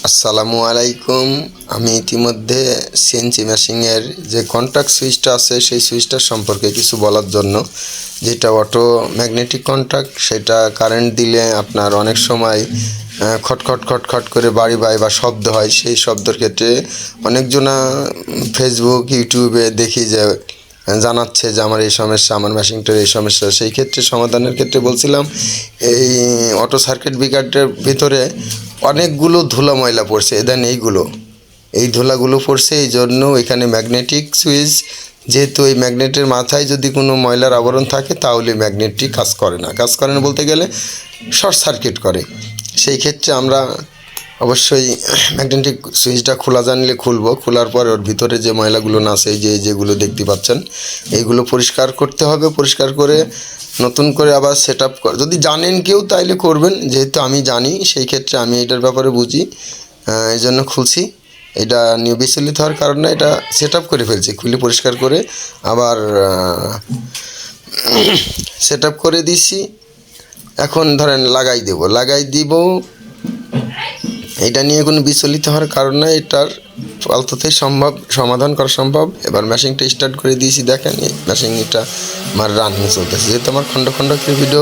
আসসালামু আলাইকুম। আমি ইতিমধ্যে সিএনজি মেশিনের যে কন্ট্যাক্ট সুইচটা আছে সেই সুইচটার সম্পর্কে কিছু বলার জন্য, যেটা অটো ম্যাগনেটিক কন্ট্যাক্ট, সেটা কারেন্ট দিলে আপনার অনেক সময় খটখট খটখট করে বাড়ি বা শব্দ হয়। সেই শব্দের ক্ষেত্রে অনেকজনা ফেসবুক ইউটিউবে দেখি যে জানাচ্ছে যে আমার এই সমস্যা, আমার মেশিনটার এই সমস্যা। সেই ক্ষেত্রে সমাধানের ক্ষেত্রে বলছিলাম, এই অটো সার্কিট ব্রেকারের ভিতরে অনেকগুলো ধুলা ময়লা পড়ছে। দেন এই ধুলাগুলো পড়ছে, এই জন্য এখানে ম্যাগনেটিক সুইচ, যেহেতু এই ম্যাগনেটের মাথায় যদি কোনো ময়লার আবরণ থাকে তাহলে ম্যাগনেটটি কাজ করে না বলতে গেলে শর্ট সার্কিট করে। সেই ক্ষেত্রে আমরা অবশ্যই ম্যাগনেটিক সুইচটা খোলা জানলে খুলবো। খোলার পর ওর ভিতরে যে ময়লাগুলো না আছে, যেগুলো দেখতে পাচ্ছেন, এইগুলো পরিষ্কার করতে হবে। পরিষ্কার করে নতুন করে আবার সেট আপ, যদি জানেন কেউ তাইলে করবেন, যেহেতু আমি জানি সেই ক্ষেত্রে আমি এটার ব্যাপারে বুঝি, এই জন্য খুলছি। এটা নিয়ে বিচলিত হওয়ার কারণে এটা সেট আপ করে ফেলছি। খুলে পরিষ্কার করে আবার সেট আপ করে দিছি। এখন ধরেন লাগাই দিব। এটা নিয়ে কোনো বিচলিত হওয়ার কারণ নয়, এটার ফালতুতেই সমাধান করা সম্ভব। এবার মেশিনটা স্টার্ট করে দিয়েছি, দেখেন মেশিনটা আমার রানিং চলতেছে। যেহেতু আমার খণ্ড খণ্ড ভিডিও